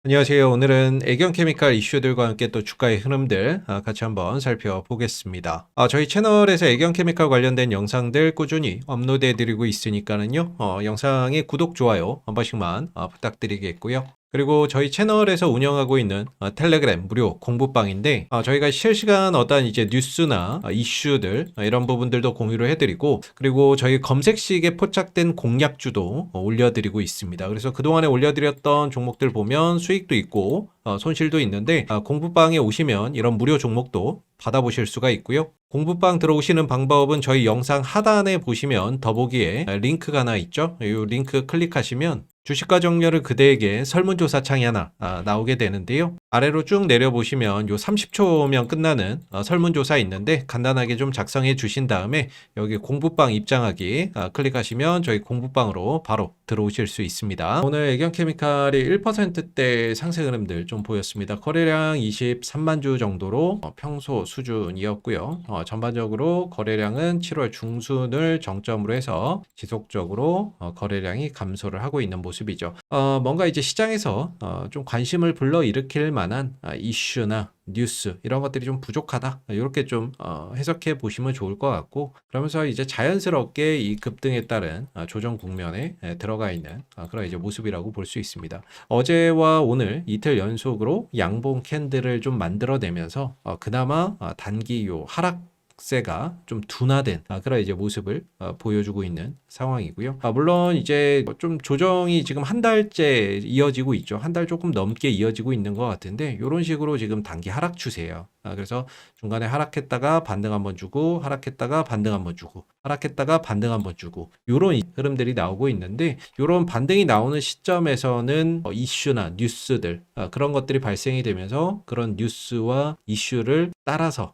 안녕하세요. 오늘은 애경케미칼 이슈들과 함께 또 주가의 흐름들 같이 한번 살펴보겠습니다. 저희 채널에서 애경케미칼 관련된 영상들 꾸준히 업로드해 드리고 있으니까는요. 영상에 구독, 좋아요 한 번씩만 부탁드리겠고요. 그리고 저희 채널에서 운영하고 있는 텔레그램 무료 공부방인데 저희가 실시간 어떤 이제 뉴스나 이슈들 이런 부분들도 공유를 해드리고, 그리고 저희 검색식에 포착된 공략주도 올려드리고 있습니다. 그래서 그동안에 올려드렸던 종목들 보면 수익도 있고 손실도 있는데 공부방에 오시면 이런 무료 종목도 받아보실 수가 있고요. 공부방 들어오시는 방법은 저희 영상 하단에 보시면 더보기에 링크가 하나 있죠. 이 링크 클릭하시면 주식과 정렬을 그대에게 설문조사 창이 하나 나오게 되는데요. 아래로 쭉 내려보시면 요 30초면 끝나는 설문조사 있는데 간단하게 좀 작성해 주신 다음에 여기 공부방 입장하기 클릭하시면 저희 공부방으로 바로 들어오실 수 있습니다. 오늘 애경케미칼이 1%대 상승 흐름들 좀 보였습니다. 거래량 23만 주 정도로 평소 수준이었고요. 전반적으로 거래량은 7월 중순을 정점으로 해서 지속적으로 거래량이 감소를 하고 있는 모습이죠. 뭔가 이제 시장에서 좀 관심을 불러일으킬 만한 이슈나 뉴스 이런 것들이 좀 부족하다, 이렇게 좀 해석해 보시면 좋을 것 같고, 그러면서 이제 자연스럽게 이 급등에 따른 조정 국면에 들어가 있는 그런 이제 모습이라고 볼 수 있습니다. 어제와 오늘 이틀 연속으로 양봉 캔들을 좀 만들어내면서 그나마 단기 요 하락세가 좀 둔화된 그런 이제 모습을 보여주고 있는 상황이고요. 물론 이제 좀 조정이 지금 한 달째 이어지고 있죠. 한 달 조금 넘게 이어지고 있는 것 같은데 이런 식으로 지금 단기 하락 추세예요. 그래서 중간에 하락했다가 반등 한번 주고, 하락했다가 반등 한번 주고, 하락했다가 반등 한번 주고, 이런 흐름들이 나오고 있는데, 이런 반등이 나오는 시점에서는 이슈나 뉴스들 그런 것들이 발생이 되면서 그런 뉴스와 이슈를 따라서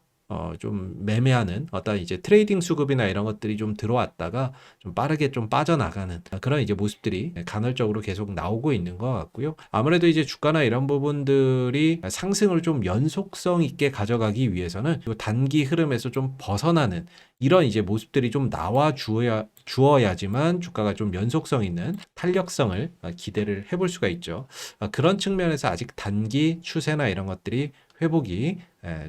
좀 매매하는 어떤 이제 트레이딩 수급이나 이런 것들이 좀 들어왔다가 좀 빠르게 좀 빠져나가는 그런 이제 모습들이 간헐적으로 계속 나오고 있는 것 같고요. 아무래도 이제 주가나 이런 부분들이 상승을 좀 연속성 있게 가져가기 위해서는 이 단기 흐름에서 좀 벗어나는 이런 이제 모습들이 좀 나와 주어야지만 주가가 좀 연속성 있는 탄력성을 기대를 해볼 수가 있죠. 그런 측면에서 아직 단기 추세나 이런 것들이 회복이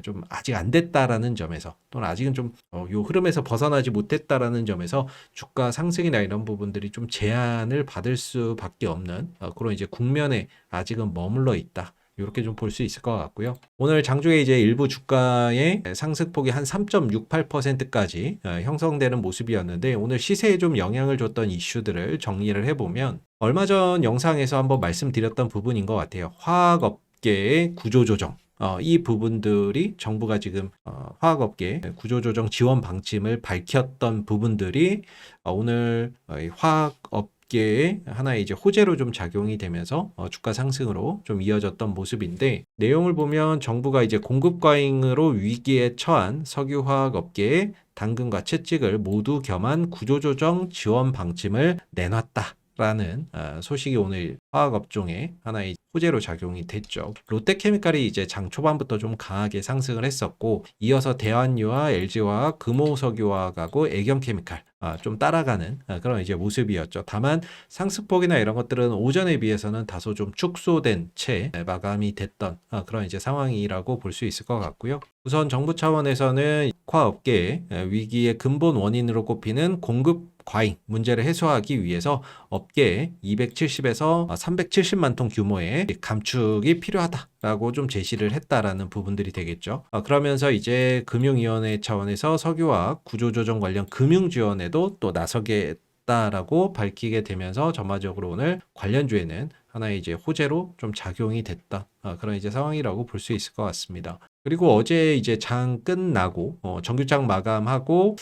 좀 아직 안 됐다라는 점에서, 또는 아직은 좀 요 흐름에서 벗어나지 못했다라는 점에서 주가 상승이나 이런 부분들이 좀 제한을 받을 수밖에 없는 그런 이제 국면에 아직은 머물러 있다, 이렇게 좀 볼 수 있을 것 같고요. 오늘 장중에 이제 일부 주가의 상승폭이 한 3.68%까지 형성되는 모습이었는데, 오늘 시세에 좀 영향을 줬던 이슈들을 정리를 해보면 얼마 전 영상에서 한번 말씀드렸던 부분인 것 같아요. 화학업계의 구조조정. 이 부분들이 정부가 지금 화학업계 구조조정 지원 방침을 밝혔던 부분들이 오늘 화학업계의 하나의 이제 호재로 좀 작용이 되면서 주가 상승으로 좀 이어졌던 모습인데, 내용을 보면 정부가 이제 공급 과잉으로 위기에 처한 석유화학업계에 당근과 채찍을 모두 겸한 구조조정 지원 방침을 내놨다 라는 소식이 오늘 화학업종의 하나의 호재로 작용이 됐죠. 롯데케미칼이 이제 장 초반부터 좀 강하게 상승을 했었고, 이어서 대한유와 LG화학, 금호석유화학하고 애경케미칼 좀 따라가는 그런 이제 모습이었죠. 다만 상승폭이나 이런 것들은 오전에 비해서는 다소 좀 축소된 채 마감이 됐던 그런 이제 상황이라고 볼 수 있을 것 같고요. 우선 정부 차원에서는 화학업계의 위기의 근본 원인으로 꼽히는 공급 과잉 문제를 해소하기 위해서 업계에 270에서 370만 톤 규모의 감축이 필요하다라고 좀 제시를 했다라는 부분들이 되겠죠. 그러면서 이제 금융위원회 차원에서 석유화학 구조조정 관련 금융 지원에도 또 나서겠다라고 밝히게 되면서 전반적으로 오늘 관련주에는 하나의 이제 호재로 좀 작용이 됐다, 그런 이제 상황이라고 볼 수 있을 것 같습니다. 그리고 어제 이제 장 끝나고 정규장 마감하고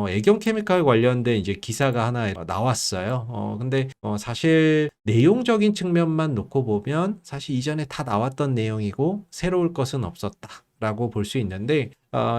애경케미칼 관련된 이제 기사가 하나 나왔어요. 근데 사실 내용적인 측면만 놓고 보면 사실 이전에 다 나왔던 내용이고 새로울 것은 없었다라고 볼 수 있는데,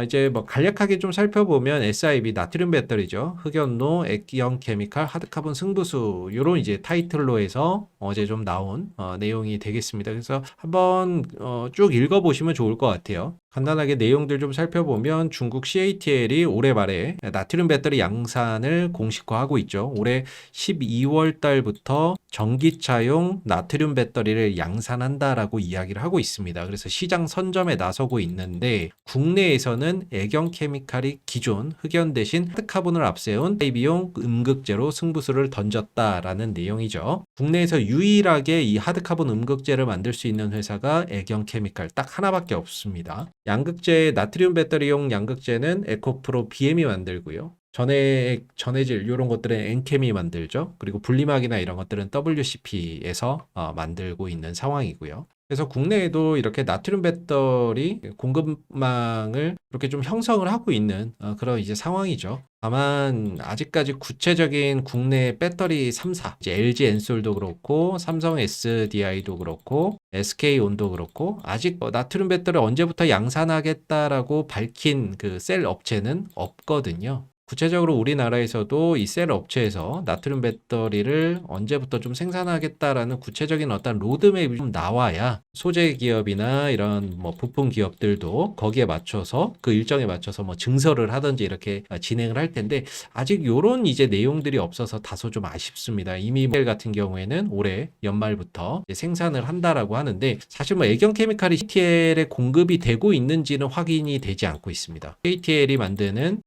이제 뭐 간략하게 좀 살펴보면 SIB 나트륨 배터리죠. 흑연로, 액형 케미칼, 하드카본 승부수 요런 이제 타이틀로 해서 어제 좀 나온 내용이 되겠습니다. 그래서 한번 쭉 읽어보시면 좋을 것 같아요. 간단하게 내용들 좀 살펴보면 중국 CATL이 올해 말에 나트륨 배터리 양산을 공식화하고 있죠. 올해 12월 달부터 전기차용 나트륨 배터리를 양산한다라고 이야기를 하고 있습니다. 그래서 시장 선점에 나서고 있는데 국내에서는 애경 케미칼이 기존 흑연 대신 하드카본을 앞세운 SIB용 음극재로 승부수를 던졌다라는 내용이죠. 국내에서 유일하게 이 하드카본 음극재를 만들 수 있는 회사가 애경 케미칼 딱 하나밖에 없습니다. 양극재 나트륨 배터리용 양극재는 에코프로 BM이 만들고요. 전해질 이런 것들은 엔캠이 만들죠. 그리고 분리막이나 이런 것들은 WCP에서 만들고 있는 상황이고요. 그래서 국내에도 이렇게 나트륨 배터리 공급망을 이렇게 좀 형성을 하고 있는 그런 이제 상황이죠. 다만 아직까지 구체적인 국내 배터리 3사, 이제 LG 엔솔도 그렇고 삼성 SDI도 그렇고 SK온도 그렇고 아직 나트륨 배터리 언제부터 양산하겠다라고 밝힌 그 셀 업체는 없거든요. 구체적으로 우리나라에서도 이 셀 업체에서 나트륨 배터리를 언제부터 좀 생산하겠다라는 구체적인 어떤 로드맵이 좀 나와야 소재 기업이나 이런 뭐 부품 기업들도 거기에 맞춰서 그 일정에 맞춰서 뭐 증설을 하든지 이렇게 진행을 할 텐데 아직 요런 이제 내용들이 없어서 다소 좀 아쉽습니다. 이미 셀 같은 경우에는 올해 연말부터 생산을 한다라고 하는데 사실 뭐 애경 케미칼이 CATL에 공급이 되고 있는지는 확인이 되지 않고 있습니다. CATL이 만드는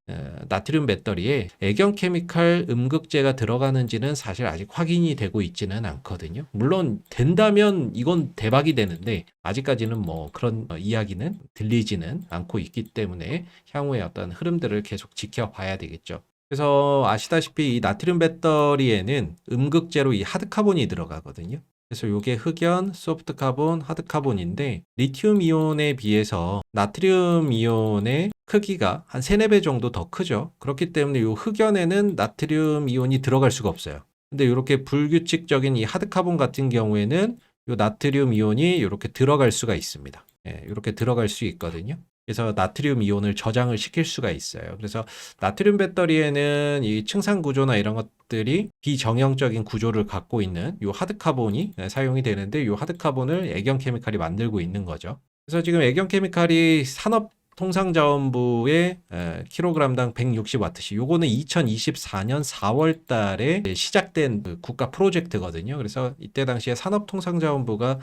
나트륨 배터리에 애경 케미칼 음극재가 들어가는지는 사실 아직 확인이 되고 있지는 않거든요. 물론 된다면 이건 대박이 되는데 아직까지는 뭐 그런 이야기는 들리지는 않고 있기 때문에 향후의 어떤 흐름들을 계속 지켜봐야 되겠죠. 그래서 아시다시피 이 나트륨 배터리에는 음극재로 이 하드카본이 들어가거든요. 그래서 이게 흑연, 소프트카본, 하드카본인데 리튬 이온에 비해서 나트륨 이온의 크기가 한 3, 4배 정도 더 크죠. 그렇기 때문에 이 흑연에는 나트륨 이온이 들어갈 수가 없어요. 근데 이렇게 불규칙적인 이 하드카본 같은 경우에는 이 나트륨 이온이 이렇게 들어갈 수가 있습니다. 이렇게 들어갈 수 있거든요. 그래서 나트륨 이온을 저장을 시킬 수가 있어요. 그래서 나트륨 배터리에는 이 층산 구조나 이런 것들이 비정형적인 구조를 갖고 있는 이 하드카본이 사용이 되는데 이 하드카본을 애경 케미칼이 만들고 있는 거죠. 그래서 지금 애경 케미칼이 산업통상자원부의 킬로그램당 160와트시 요거는 2024년 4월 달에 시작된 그 국가 프로젝트거든요. 그래서 이때 당시에 산업통상자원부가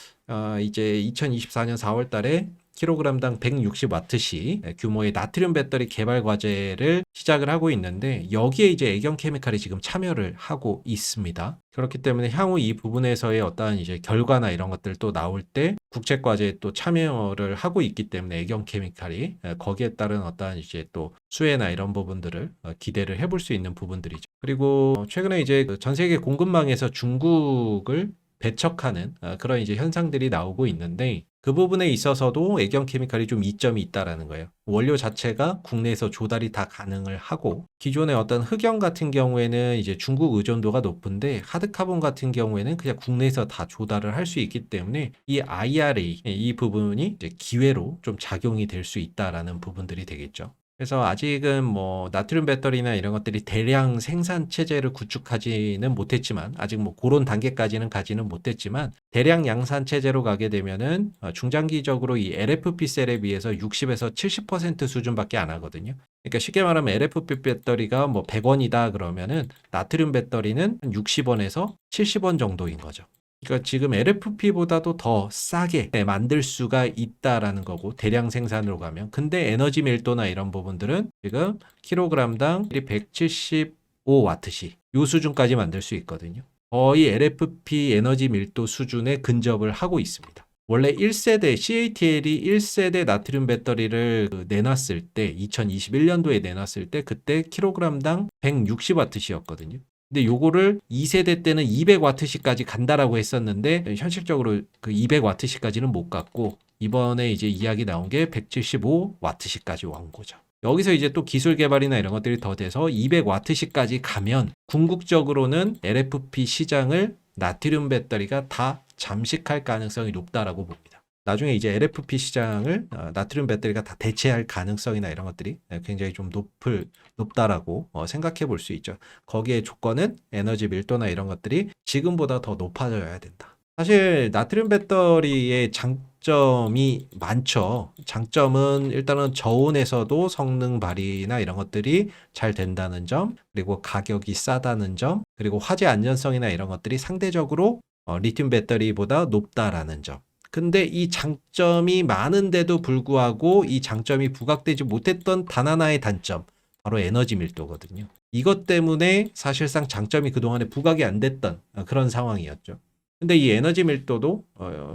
이제 2024년 4월 달에 킬로그램당 160와트시 규모의 나트륨 배터리 개발 과제를 시작을 하고 있는데 여기에 이제 애경 케미칼이 지금 참여를 하고 있습니다. 그렇기 때문에 향후 이 부분에서의 어떠한 이제 결과나 이런 것들 또 나올 때 국책 과제에 또 참여를 하고 있기 때문에 애경 케미칼이 거기에 따른 어떠한 이제 또 수혜나 이런 부분들을 기대를 해볼 수 있는 부분들이죠. 그리고 최근에 이제 전 세계 공급망에서 중국을 배척하는 그런 이제 현상들이 나오고 있는데 그 부분에 있어서도 애경 케미칼이 좀 이점이 있다라는 거예요. 원료 자체가 국내에서 조달이 다 가능을 하고 기존의 어떤 흑연 같은 경우에는 이제 중국 의존도가 높은데 하드카본 같은 경우에는 그냥 국내에서 다 조달을 할 수 있기 때문에 이 IRA 이 부분이 이제 기회로 좀 작용이 될 수 있다라는 부분들이 되겠죠. 그래서 아직은 뭐 나트륨 배터리나 이런 것들이 대량 생산 체제를 구축하지는 못했지만 아직 뭐 그런 단계까지는 가지는 못했지만 대량 양산 체제로 가게 되면은 중장기적으로 이 LFP 셀에 비해서 60에서 70% 수준밖에 안 하거든요. 그러니까 쉽게 말하면 LFP 배터리가 뭐 100원이다 그러면은 나트륨 배터리는 60원에서 70원 정도인 거죠. 그러니까 지금 LFP보다도 더 싸게 만들 수가 있다라는 거고 대량 생산으로 가면 근데 에너지 밀도나 이런 부분들은 지금 킬로그램당 175와트시 요 수준까지 만들 수 있거든요. 거의 LFP 에너지 밀도 수준에 근접을 하고 있습니다. 원래 1세대 CATL이 1세대 나트륨 배터리를 내놨을 때 2021년도에 내놨을 때 그때 킬로그램당 160와트시였거든요. 근데 요거를 2세대 때는 200와트시까지 간다라고 했었는데 현실적으로 그 200와트시까지는 못 갔고 이번에 이제 이야기 나온 게 175와트시까지 온 거죠. 여기서 이제 또 기술 개발이나 이런 것들이 더 돼서 200와트시까지 가면 궁극적으로는 LFP 시장을 나트륨 배터리가 다 잠식할 가능성이 높다라고 봅니다. 나중에 이제 LFP 시장을 나트륨 배터리가 다 대체할 가능성이나 이런 것들이 굉장히 좀 높다라고 생각해 볼 수 있죠. 거기에 조건은 에너지 밀도나 이런 것들이 지금보다 더 높아져야 된다. 사실 나트륨 배터리의 장점이 많죠. 장점은 일단은 저온에서도 성능 발휘나 이런 것들이 잘 된다는 점, 그리고 가격이 싸다는 점, 그리고 화재 안전성이나 이런 것들이 상대적으로 리튬 배터리보다 높다라는 점. 근데 이 장점이 많은데도 불구하고 이 장점이 부각되지 못했던 단 하나의 단점, 바로 에너지 밀도거든요. 이것 때문에 사실상 장점이 그동안에 부각이 안 됐던 그런 상황이었죠. 근데 이 에너지 밀도도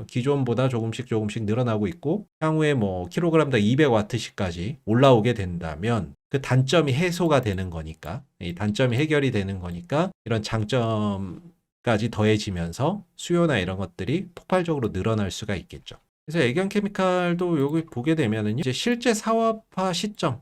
기존보다 조금씩 늘어나고 있고, 향후에 뭐 킬로그램당 200와트씩까지 올라오게 된다면 그 단점이 해소가 되는 거니까, 이 단점이 해결이 되는 거니까 이런 장점까지 더해지면서 수요나 이런 것들이 폭발적으로 늘어날 수가 있겠죠. 그래서 애견 케미칼도 여기 보게 되면은 이제 실제 사업화 시점,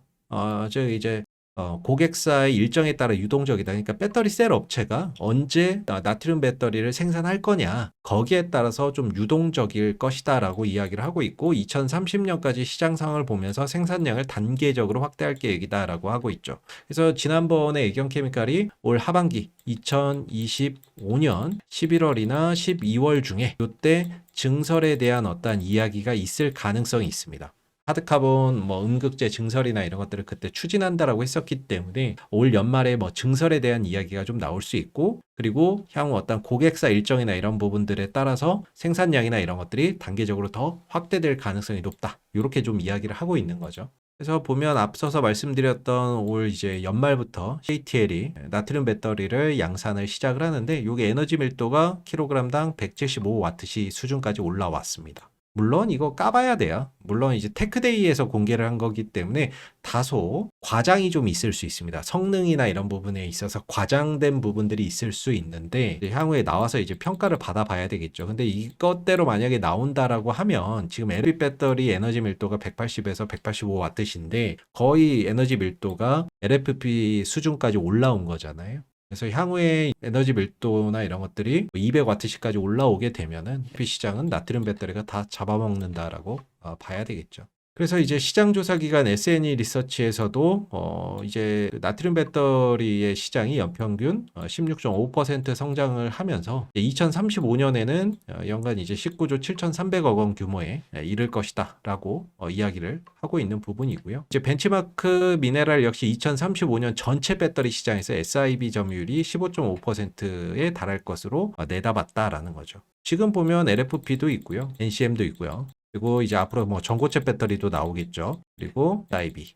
즉 이제 고객사의 일정에 따라 유동적이다. 그러니까 배터리 셀 업체가 언제 나트륨 배터리를 생산할 거냐, 거기에 따라서 좀 유동적일 것이다라고 이야기를 하고 있고, 2030년까지 시장 상황을 보면서 생산량을 단계적으로 확대할 계획이다라고 하고 있죠. 그래서 지난번에 애견케미칼이 올 하반기 2025년 11월이나 12월 중에 이때 증설에 대한 어떤 이야기가 있을 가능성이 있습니다. 하드카본 뭐 음극재 증설이나 이런 것들을 그때 추진한다라고 했었기 때문에 올 연말에 뭐 증설에 대한 이야기가 좀 나올 수 있고, 그리고 향후 어떤 고객사 일정이나 이런 부분들에 따라서 생산량이나 이런 것들이 단계적으로 더 확대될 가능성이 높다, 이렇게 좀 이야기를 하고 있는 거죠. 그래서 보면 앞서서 말씀드렸던 올 이제 연말부터 CATL이 나트륨 배터리를 양산을 시작을 하는데, 이게 에너지 밀도가 킬로그램당 175와트시 수준까지 올라왔습니다. 물론 이거 까봐야 돼요. 물론 이제 테크데이에서 공개를 한 거기 때문에 다소 과장이 좀 있을 수 있습니다. 성능이나 이런 부분에 있어서 과장된 부분들이 있을 수 있는데, 향후에 나와서 이제 평가를 받아봐야 되겠죠. 근데 이것대로 만약에 나온다라고 하면 지금 LFP 배터리 에너지 밀도가 180에서 185와트인데 거의 에너지 밀도가 LFP 수준까지 올라온 거잖아요. 그래서 향후에 에너지 밀도나 이런 것들이 200와트씩까지 올라오게 되면은 시장은 나트륨 배터리가 다 잡아먹는다라고 봐야 되겠죠. 그래서 이제 시장조사 기관 SNE 리서치에서도 이제 나트륨 배터리의 시장이 연평균 16.5% 성장을 하면서 2035년에는 연간 이제 19조 7,300억 원 규모에 이를 것이다라고 이야기를 하고 있는 부분이고요. 이제 벤치마크 미네랄 역시 2035년 전체 배터리 시장에서 SIB 점유율이 15.5%에 달할 것으로 내다봤다라는 거죠. 지금 보면 LFP도 있고요, NCM도 있고요. 그리고 이제 앞으로 뭐 전고체 배터리도 나오겠죠. 그리고 IB,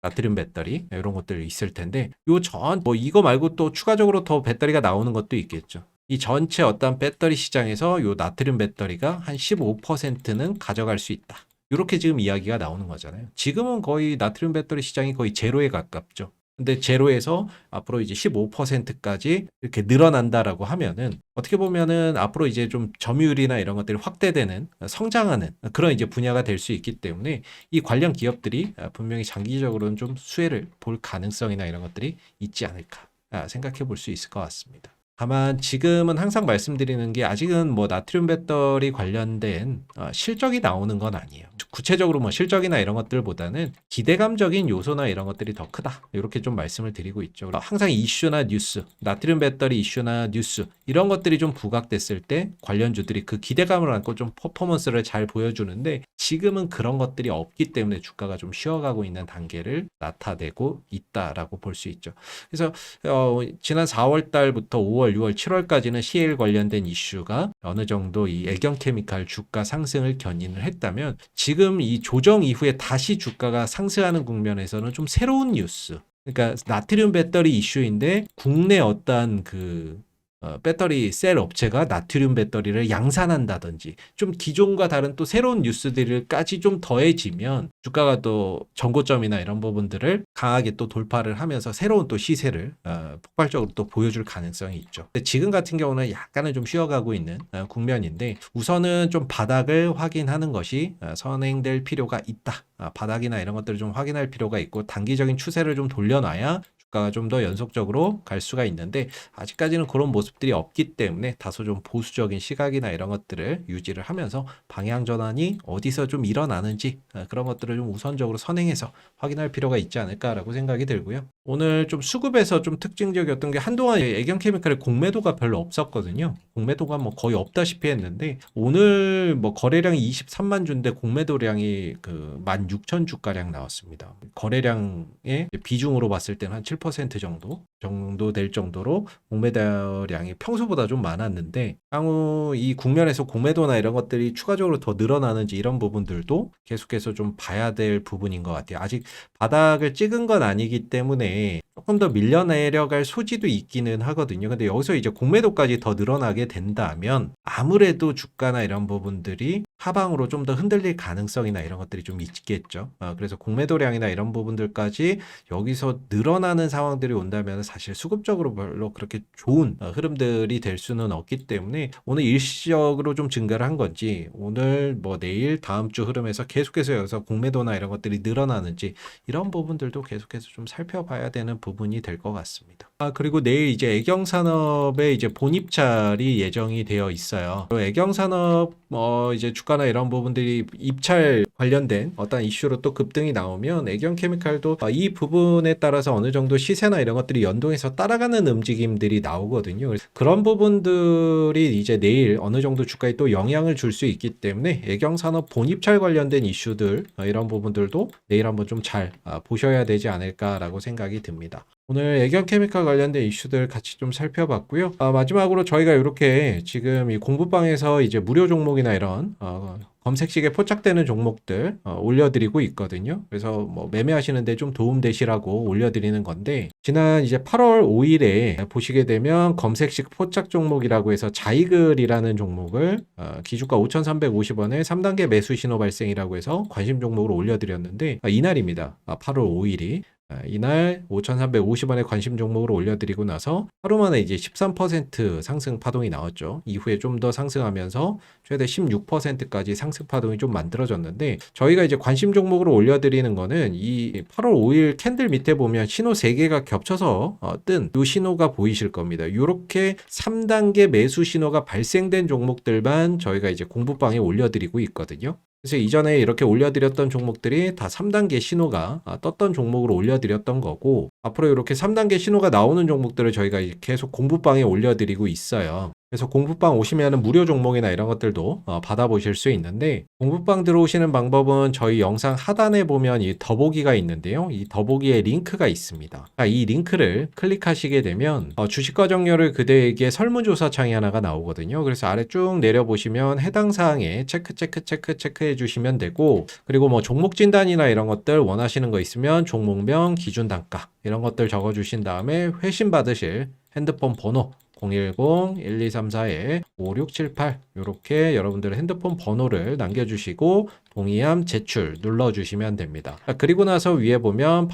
나트륨 배터리 이런 것들이 있을 텐데, 뭐 이거 말고 또 추가적으로 더 배터리가 나오는 것도 있겠죠. 이 전체 어떤 배터리 시장에서 요 나트륨 배터리가 한 15%는 가져갈 수 있다, 이렇게 지금 이야기가 나오는 거잖아요. 지금은 거의 나트륨 배터리 시장이 거의 제로에 가깝죠. 근데 제로에서 앞으로 이제 15%까지 이렇게 늘어난다라고 하면은 어떻게 보면은 앞으로 이제 좀 점유율이나 이런 것들이 확대되는, 성장하는 그런 이제 분야가 될 수 있기 때문에 이 관련 기업들이 분명히 장기적으로는 좀 수혜를 볼 가능성이나 이런 것들이 있지 않을까 생각해 볼 수 있을 것 같습니다. 다만 지금은 항상 말씀드리는 게, 아직은 뭐 나트륨 배터리 관련된 실적이 나오는 건 아니에요. 구체적으로 뭐 실적이나 이런 것들보다는 기대감적인 요소나 이런 것들이 더 크다, 이렇게 좀 말씀을 드리고 있죠. 항상 이슈나 뉴스, 나트륨 배터리 이슈나 뉴스 이런 것들이 좀 부각됐을 때 관련주들이 그 기대감을 안고 좀 퍼포먼스를 잘 보여주는데, 지금은 그런 것들이 없기 때문에 주가가 좀 쉬어가고 있는 단계를 나타내고 있다라고 볼 수 있죠. 그래서 지난 4월 달부터 5월, 6월, 7월까지는 CL 관련된 이슈가 어느 정도 이 애견케미칼 주가 상승을 견인을 했다면, 지금 이 조정 이후에 다시 주가가 상승하는 국면에서는 좀 새로운 뉴스, 그러니까 나트륨 배터리 이슈인데 국내 어떤 배터리 셀 업체가 나트륨 배터리를 양산한다든지, 좀 기존과 다른 또 새로운 뉴스들까지 좀 더해지면 주가가 또 전고점이나 이런 부분들을 강하게 또 돌파를 하면서 새로운 또 시세를 폭발적으로 또 보여줄 가능성이 있죠. 근데 지금 같은 경우는 약간은 좀 쉬어가고 있는 국면인데, 우선은 좀 바닥을 확인하는 것이 선행될 필요가 있다. 바닥이나 이런 것들을 좀 확인할 필요가 있고, 단기적인 추세를 좀 돌려놔야 주가가 좀 더 연속적으로 갈 수가 있는데 아직까지는 그런 모습들이 없기 때문에 다소 좀 보수적인 시각이나 이런 것들을 유지를 하면서 방향 전환이 어디서 좀 일어나는지 그런 것들을 좀 우선적으로 선행해서 확인할 필요가 있지 않을까라고 생각이 들고요. 오늘 좀 수급에서 좀 특징적이었던 게 한동안 애경케미칼의 공매도가 별로 없었거든요. 공매도가 뭐 거의 없다시피 했는데 오늘 뭐 거래량이 23만 주인데 공매도량이 그 16,000주 가량 나왔습니다. 거래량의 비중으로 봤을 때는 한 7% 정도 될 정도로 공매도량이 평소보다 좀 많았는데 향후 이 국면에서 공매도나 이런 것들이 추가적으로 더 늘어나는지 이런 부분들도 계속해서 좀 봐야 될 부분인 것 같아요. 아직 바닥을 찍은 건 아니기 때문에 조금 더 밀려내려갈 소지도 있기는 하거든요. 근데 여기서 이제 공매도까지 더 늘어나게 된다면 아무래도 주가나 이런 부분들이 하방으로 좀 더 흔들릴 가능성이나 이런 것들이 좀 있겠죠. 그래서 공매도량이나 이런 부분들까지 여기서 늘어나는 상황들이 온다면 사실 수급적으로 별로 그렇게 좋은 흐름들이 될 수는 없기 때문에 오늘 일시적으로 좀 증가를 한 건지 오늘 뭐 내일 다음 주 흐름에서 계속해서 여기서 공매도나 이런 것들이 늘어나는지 이런 부분들도 계속해서 좀 살펴봐야 되는 부분이 될 것 같습니다. 그리고 내일 이제 애경산업의 이제 본입찰이 예정이 되어 있어요. 애경산업 이제 주가나 이런 부분들이 입찰 관련된 어떤 이슈로 또 급등이 나오면 애경케미칼도 이 부분에 따라서 어느 정도 시세나 이런 것들이 연동해서 따라가는 움직임들이 나오거든요. 그래서 그런 부분들이 이제 내일 어느 정도 주가에 또 영향을 줄 수 있기 때문에 애경산업 본입찰 관련된 이슈들 이런 부분들도 내일 한번 좀 잘 보셔야 되지 않을까라고 생각이 듭니다. 오늘 애경케미칼 관련된 이슈들 같이 좀 살펴봤고요. 마지막으로 저희가 이렇게 지금 이 공부방에서 이제 무료 종목이나 이런 검색식에 포착되는 종목들 올려드리고 있거든요. 그래서 뭐 매매하시는데 좀 도움되시라고 올려드리는 건데 지난 이제 8월 5일에 보시게 되면 검색식 포착 종목이라고 해서 자이글이라는 종목을 기주가 5,350원에 3단계 매수 신호 발생이라고 해서 관심 종목으로 올려드렸는데 이날입니다. 8월 5일이 이날 5,350원의 관심 종목으로 올려드리고 나서 하루 만에 이제 13% 상승 파동이 나왔죠. 이후에 좀 더 상승하면서 최대 16%까지 상승 파동이 좀 만들어졌는데 저희가 이제 관심 종목으로 올려드리는 거는 이 8월 5일 캔들 밑에 보면 신호 3개가 겹쳐서 뜬 이 신호가 보이실 겁니다. 이렇게 3단계 매수 신호가 발생된 종목들만 저희가 이제 공부방에 올려드리고 있거든요. 그래서 이전에 이렇게 올려드렸던 종목들이 다 3단계 신호가 떴던 종목으로 올려드렸던 거고 앞으로 이렇게 3단계 신호가 나오는 종목들을 저희가 계속 공부방에 올려드리고 있어요. 그래서 공부방 오시면은 무료 종목이나 이런 것들도 받아보실 수 있는데 공부방 들어오시는 방법은 저희 영상 하단에 보면 이 더보기가 있는데요. 이 더보기에 링크가 있습니다. 이 링크를 클릭하시게 되면 주식과정료를 그대에게 설문조사 창이 하나가 나오거든요. 그래서 아래 쭉 내려보시면 해당 사항에 체크해 주시면 되고 그리고 뭐 종목 진단이나 이런 것들 원하시는 거 있으면 종목명, 기준 단가 이런 것들 적어주신 다음에 회신 받으실 핸드폰 번호 010-1234-5678 이렇게 여러분들의 핸드폰 번호를 남겨주시고 동의함 제출 눌러주시면 됩니다. 그리고 나서 위에 보면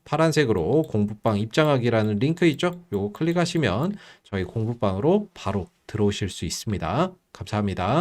파란색으로 공부방 입장하기라는 링크 있죠? 요거 클릭하시면 저희 공부방으로 바로 들어오실 수 있습니다. 감사합니다.